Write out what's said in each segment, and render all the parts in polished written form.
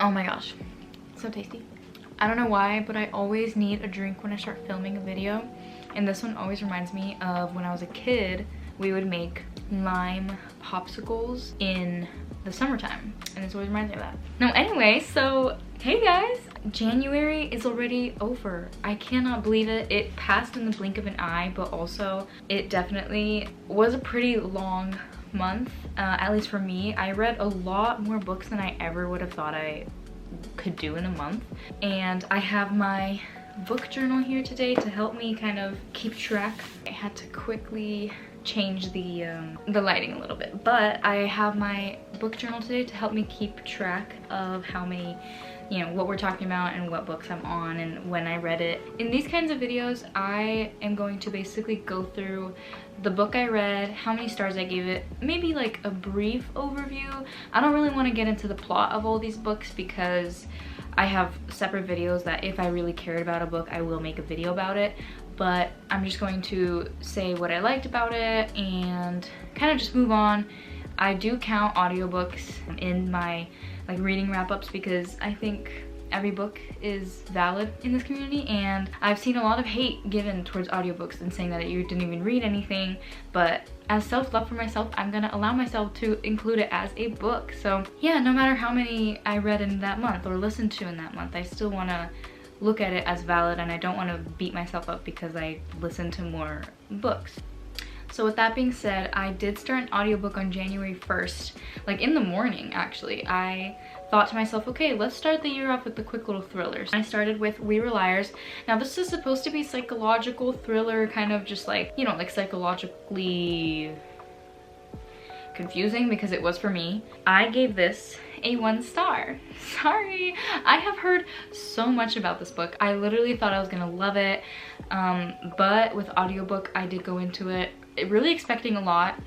Oh my gosh, so tasty. I don't know why, but I always need a drink when I start filming a video. And this one always reminds me of when I was a kid, we would make lime popsicles in the summertime. And this always reminds me of that. No, anyway, so hey guys, January is already over. I cannot believe it. It passed in the blink of an eye, but also it definitely was a pretty long month, at least for me. I read a lot more books than I ever would have thought I could do in a month. And I have my book journal here today to help me kind of keep track. I had to quickly change the lighting a little bit, but I have my book journal today to help me keep track of how many, you know, what we're talking about and what books I'm on and when I read it. In these kinds of videos, I am going to basically go through the book I read, how many stars I gave it, maybe like a brief overview. I don't really want to get into the plot of all these books because I have separate videos that if I really cared about a book, I will make a video about it. But I'm just going to say what I liked about it and kind of just move on. I do count audiobooks in my like reading wrap-ups because I think every book is valid in this community, and I've seen a lot of hate given towards audiobooks and saying that you didn't even read anything, but as self-love for myself, I'm gonna allow myself to include it as a book. So yeah, no matter how many I read in that month or listened to in that month, I still wanna look at it as valid, and I don't want to beat myself up because I listen to more books. So with that being said, I did start an audiobook on January 1st, like in the morning actually. I thought to myself, okay, let's start the year off with the quick little thrillers. I started with We Were Liars. Now this is supposed to be psychological thriller, kind of just like, you know, like psychologically confusing because it was for me. I gave this a 1 star. Sorry, I have heard so much about this book. I literally thought I was gonna love it, but with audiobook I did go into it really expecting a lot,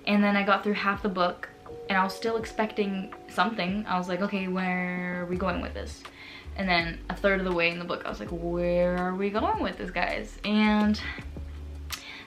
and then I got through half the book and I was still expecting something. I was like, okay, where are we going with this? And then a third of the way in the book I was like, where are we going with this, guys? And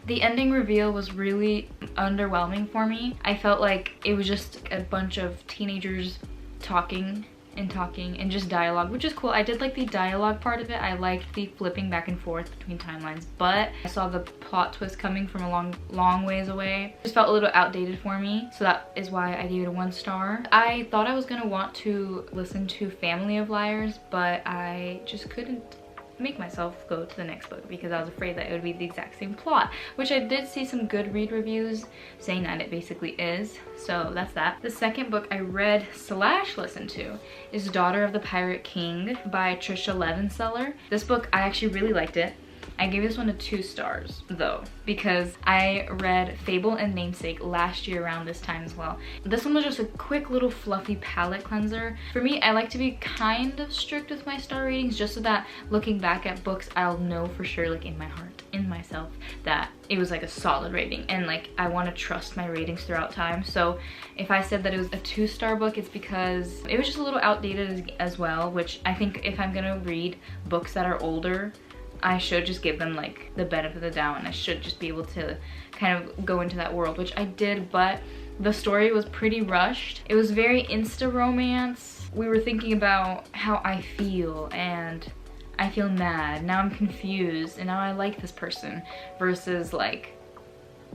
the ending reveal was really underwhelming for me. I felt like it was just a bunch of teenagers talking and just dialogue, which is cool. I did like the dialogue part of it. I liked the flipping back and forth between timelines, but I saw the plot twist coming from a long ways away. It just felt a little outdated for me, so that is why I gave it a 1 star. I thought I was gonna want to listen to Family of Liars, but I just couldn't make myself go to the next book because I was afraid that it would be the exact same plot, which I did see some good read reviews saying that it basically is, so that's that. The second book I read / listened to is Daughter of the Pirate King by Trisha Levenseller. This book, I actually really liked it. I gave this one a 2 stars though, because I read Fable and Namesake last year around this time as well. This one was just a quick little fluffy palate cleanser. For me, I like to be kind of strict with my star ratings just so that looking back at books, I'll know for sure, like in my heart, in myself, that it was like a solid rating, and like I want to trust my ratings throughout time. So if I said that it was a 2-star book, it's because it was just a little outdated as well, which I think if I'm gonna read books that are older, I should just give them like the benefit of the doubt, and I should just be able to kind of go into that world, which I did, but the story was pretty rushed. It was very insta romance. We were thinking about how I feel, and I feel mad, now I'm confused, and now I like this person, versus like,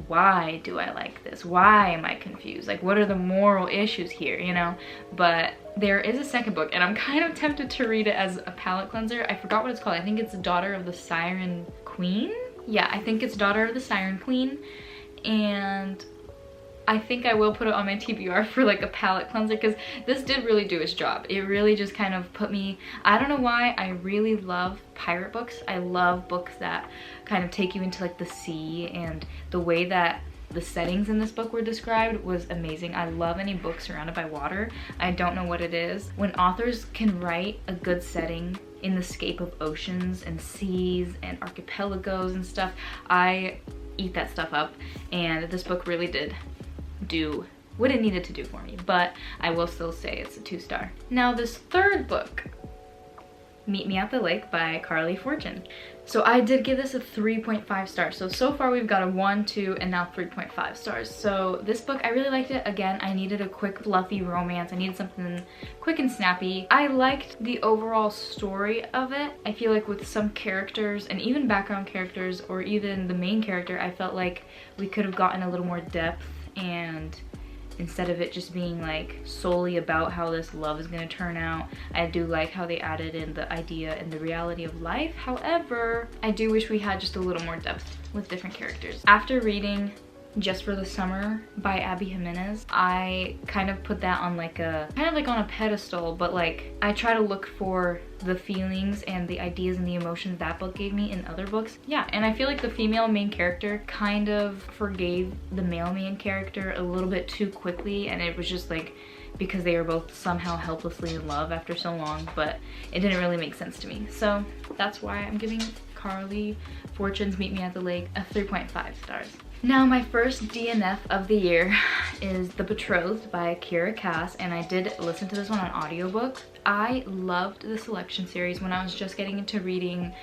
why do I like this? Why am I confused? Like, what are the moral issues here, you know? But there is a second book, and I'm kind of tempted to read it as a palate cleanser. I forgot what it's called. I think it's Daughter of the Siren Queen? Yeah, I think it's Daughter of the Siren Queen, and I think I will put it on my TBR for like a palate cleanser because this did really do its job. It really just kind of put me, I don't know why, I really love pirate books. I love books that kind of take you into like the sea, and the way that the settings in this book were described was amazing. I love any book surrounded by water. I don't know what it is. When authors can write a good setting in the scape of oceans and seas and archipelagos and stuff, I eat that stuff up, and this book really did do what it needed to do for me, but I will still say it's a 2-star. Now this third book Meet Me at the Lake by Carly Fortune. So I did give this a 3.5 stars. So far we've got a 1, 2, and now 3.5 stars. So this book, I really liked it. Again, I needed a quick fluffy romance. I needed something quick and snappy. I liked the overall story of it. I feel like with some characters and even background characters or even the main character, I felt like we could have gotten a little more depth, and instead of it just being like solely about how this love is going to turn out. I do like how they added in the idea and the reality of life. However, I do wish we had just a little more depth with different characters. After reading Just for the Summer by Abby Jimenez, I kind of put that on like a on a pedestal, but like I try to look for the feelings and the ideas and the emotions that book gave me in other books. Yeah, and I feel like the female main character kind of forgave the male main character a little bit too quickly, and it was just like because they were both somehow helplessly in love after so long, but it didn't really make sense to me. So that's why I'm giving Carly Fortune's Meet Me at the Lake a 3.5 stars. Now my first DNF of the year is The Betrothed by Kiera Cass, and I did listen to this one on audiobook. I loved the Selection series when I was just getting into reading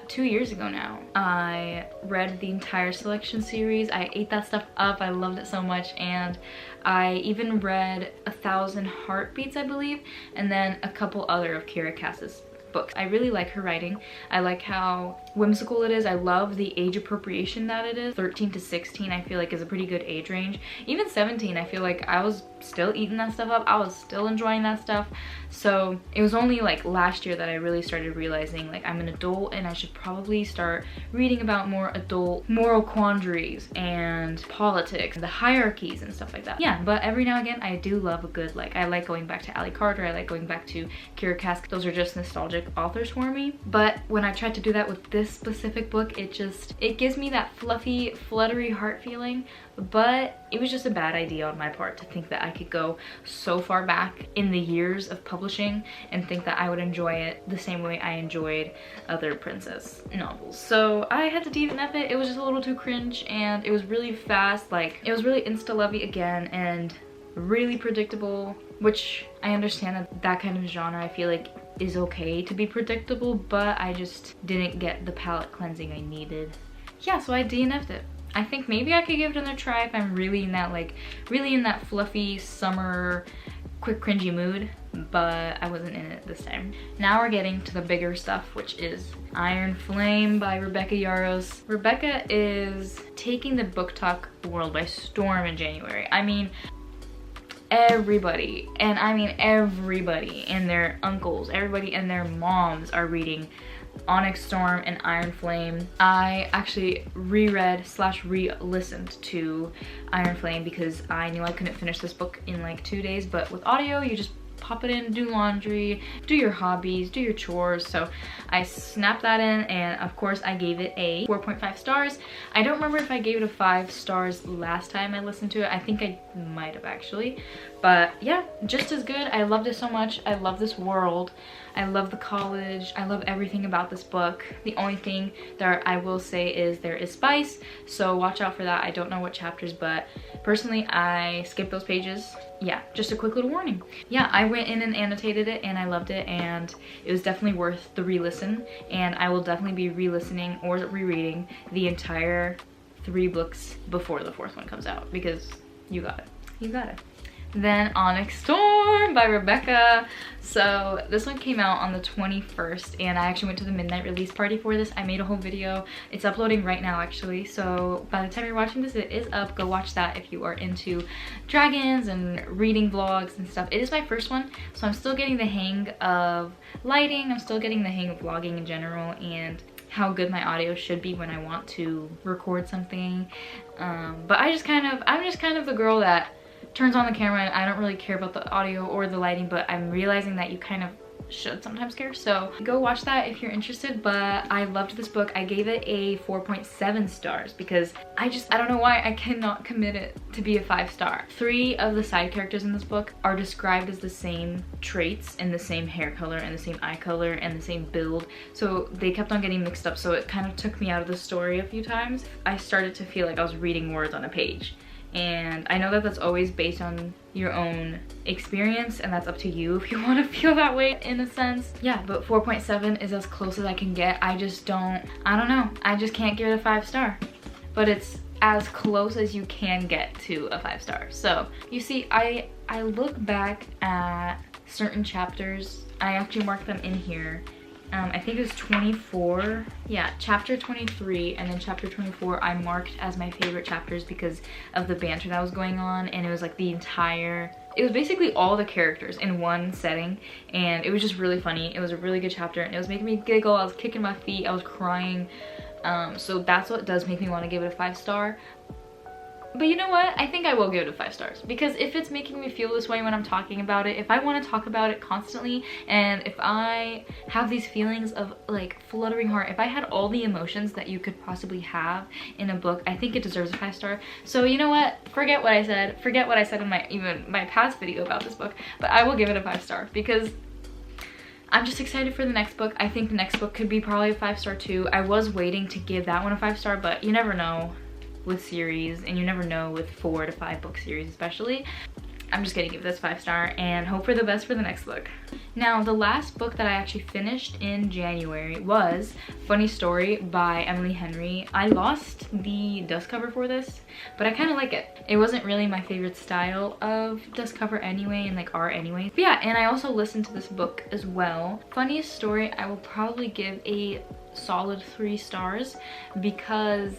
2 years ago now. I read the entire Selection series. I ate that stuff up. I loved it so much, and I even read 1,000 Heartbeats, I believe, and then a couple other of Kiera Cass's books. I really like her writing. I like how whimsical it is. I love the age appropriation that it is. 13 to 16 I feel like is a pretty good age range. Even 17 I feel like I was still eating that stuff up. I was still enjoying that stuff. So it was only like last year that I really started realizing like I'm an adult and I should probably start reading about more adult moral quandaries and politics and the hierarchies and stuff like that. Yeah, but every now and again I do love a good, like I like going back to Ally Carter, I like going back to Kiera Cass. Those are just nostalgic authors for me. But when I tried to do that with this specific book, it gives me that fluffy, fluttery heart feeling. But it was just a bad idea on my part to think that I could go so far back in the years of publishing and think that I would enjoy it the same way I enjoyed other princess novels. So I had to DNF it. It was just a little too cringe, and it was really fast. Like, it was really insta-lovey again and really predictable, which I understand that kind of genre I feel like is okay to be predictable, but I just didn't get the palate cleansing I needed. Yeah, so I DNF'd it. I think maybe I could give it another try if I'm really in that fluffy summer quick cringy mood, but I wasn't in it this time. Now we're getting to the bigger stuff, which is Iron Flame by Rebecca Yarros. Rebecca is taking the book talk world by storm in January. I mean, everybody, and I mean everybody and their uncles, everybody and their moms are reading Onyx Storm and Iron Flame. I actually reread / re-listened to Iron Flame because I knew I couldn't finish this book in like 2 days, but with audio you just pop it in, do laundry, do your hobbies, do your chores. So I snapped that in, and of course I gave it a 4.5 stars. I don't remember if I gave it a 5 stars last time I listened to it. I think I might have actually, but yeah, just as good. I loved it so much. I love this world. I love the college. I love everything about this book. The only thing that I will say is there is spice, so watch out for that. I don't know what chapters, but personally I skipped those pages. Yeah, just a quick little warning. Yeah, I went in and annotated it and I loved it, and it was definitely worth the re-listen, and I will definitely be re-listening or rereading the entire 3 books before the 4th one comes out, because you got it. You got it. Then Onyx Storm by Rebecca. So this one came out on the 21st, and I actually went to the midnight release party for this. I made a whole video. It's uploading right now actually, so by the time you're watching this it is up. Go watch that if you are into dragons and reading vlogs and stuff. It is my first one, so I'm still getting the hang of lighting. I'm still getting the hang of vlogging in general and how good my audio should be when I want to record something. But I'm just kind of the girl that turns on the camera and I don't really care about the audio or the lighting, but I'm realizing that you kind of should sometimes care. So go watch that if you're interested. But I loved this book. I gave it a 4.7 stars because I don't know why I cannot commit it to be a 5 star. 3 of the side characters in this book are described as the same traits and the same hair color and the same eye color and the same build, so they kept on getting mixed up, so it kind of took me out of the story a few times. I started to feel like I was reading words on a page, And I know that that's always based on your own experience, and that's up to you if you want to feel that way in a sense. Yeah, but 4.7 is as close as I can get. I don't know. I just can't give it a 5-star. But it's as close as you can get to a 5-star. So you see, I look back at certain chapters. I actually marked them in here. I think it was 24. Yeah, chapter 23 and then chapter 24 I marked as my favorite chapters because of the banter that was going on, and it was like it was basically all the characters in one setting, and it was just really funny. It was a really good chapter, and it was making me giggle. I was kicking my feet, I was crying. So that's what does make me want to give it a 5-star. But you know what? I think I will give it a 5 stars, because if it's making me feel this way when I'm talking about it, if I want to talk about it constantly, and if I have these feelings of like fluttering heart, if I had all the emotions that you could possibly have in a book, I think it deserves a 5-star. So you know what? Forget what I said in my past video about this book, but I will give it a 5-star because I'm just excited for the next book. I think the next book could be probably a 5-star too. I was waiting to give that one a 5-star, but you never know with series, and you never know with 4 to 5 book series especially. I'm just gonna give this 5-star and hope for the best for the next book. Now, the last book that I actually finished in January was Funny Story by Emily Henry. I lost the dust cover for this, but I kind of like it. It wasn't really my favorite style of dust cover anyway, and like art anyway. But yeah, and I also listened to this book as well. Funny Story, I will probably give a solid 3 stars because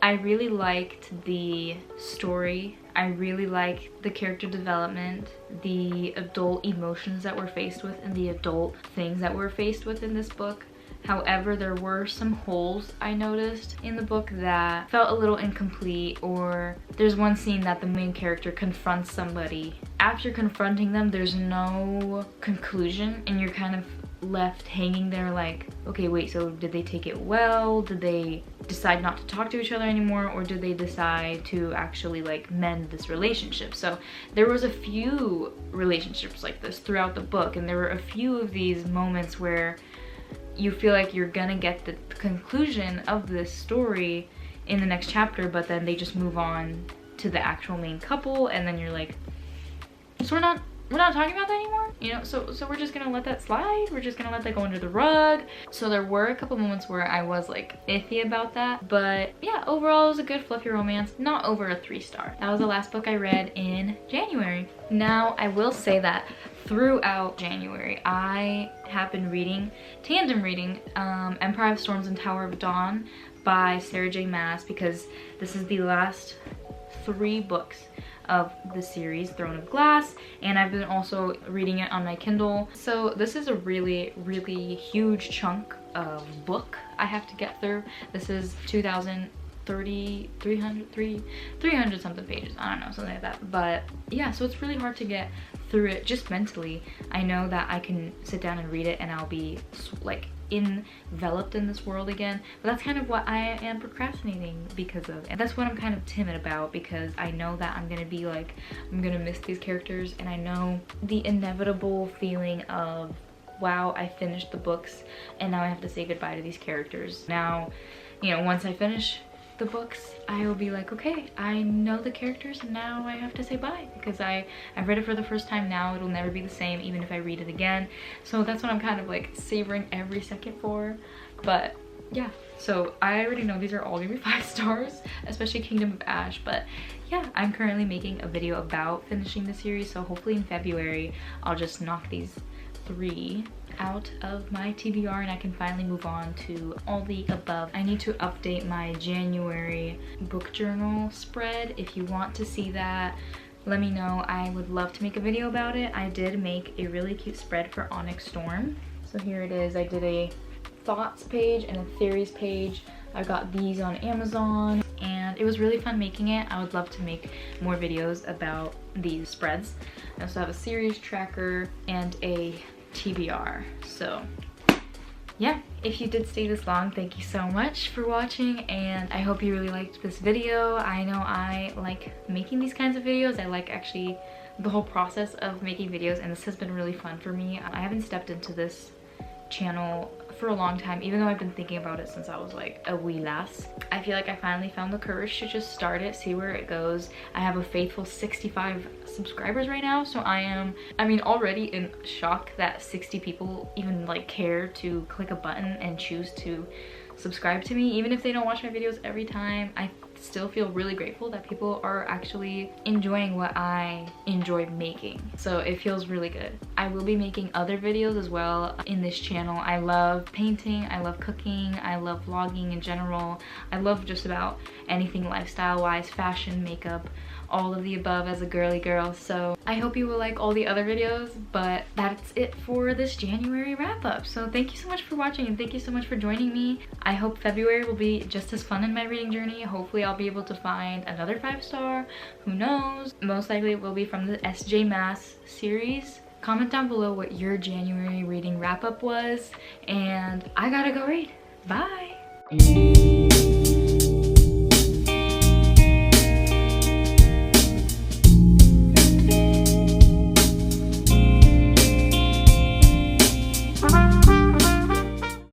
I really liked the story. I really liked the character development, the adult emotions that we're faced with, and the adult things that we're faced with in this book. However, there were some holes I noticed in the book that felt a little incomplete, or there's one scene that the main character confronts somebody. After confronting them, there's no conclusion, and you're kind of left hanging there like, okay, wait, so did they take it well? Did they decide not to talk to each other anymore, or did they decide to actually like mend this relationship? So there was a few relationships like this throughout the book, and there were a few of these moments where you feel like you're gonna get the conclusion of this story in the next chapter, but then they just move on to the actual main couple, and then you're like, so we're not talking about that anymore, you know? So we're just gonna let that slide? We're just gonna let that go under the rug? So there were a couple moments where I was like iffy about that, but yeah, overall it was a good fluffy romance, not over a 3-star. That was the last book I read in January. Now, I will say that throughout January, I have been tandem reading Empire of Storms and Tower of Dawn by Sarah J Maas, because this is the last 3 books of the series Throne of Glass, and I've been also reading it on my Kindle. So this is a really, really huge chunk of book I have to get through. This is 300 something pages, I don't know, something like that. But yeah, so it's really hard to get through it just mentally. I know that I can sit down and read it and I'll be like enveloped in this world again, but that's kind of what I am procrastinating because of, and that's what I'm kind of timid about, because I know that I'm gonna be like, I'm gonna miss these characters, and I know the inevitable feeling of, wow, I finished the books and now I have to say goodbye to these characters. Now, you know, once I finish the books, I will be like, okay, I know the characters and now I have to say bye, because I've read it for the first time now. It'll never be the same even if I read it again. So that's what I'm kind of like savoring every second for. But yeah, so I already know these are all gonna be 5 stars, especially Kingdom of Ash. But yeah, I'm currently making a video about finishing the series, so hopefully in February I'll just knock these 3 out of my TBR and I can finally move on to all the above. I need to update my January book journal spread. If you want to see that, let me know. I would love to make a video about it. I did make a really cute spread for Onyx Storm. So here it is. I did a thoughts page and a theories page. I got these on Amazon and it was really fun making it. I would love to make more videos about these spreads. I also have a series tracker and a TBR. So yeah, if you did stay this long, thank you so much for watching, and I hope you really liked this video. I know I like making these kinds of videos. I like actually the whole process of making videos, and this has been really fun for me. I haven't stepped into this channel for a long time, even though I've been thinking about it since I was like a wee lass. I feel like I finally found the courage to just start it, see where it goes. I have a faithful 65 subscribers right now, so I mean, already in shock that 60 people even like care to click a button and choose to subscribe to me. Even if they don't watch my videos every time, I still feel really grateful that people are actually enjoying what I enjoy making. So it feels really good. I will be making other videos as well in this channel. I love painting, I love cooking, I love vlogging in general. I love just about anything lifestyle wise, fashion, makeup, all of the above as a girly girl. So I hope you will like all the other videos, but that's it for this January wrap up. So thank you so much for watching, and thank you so much for joining me. I hope February will be just as fun in my reading journey. Hopefully I'll be able to find another 5-star, who knows. Most likely it will be from the SJ Maas series. Comment down below what your January reading wrap up was, and I gotta go read. Bye.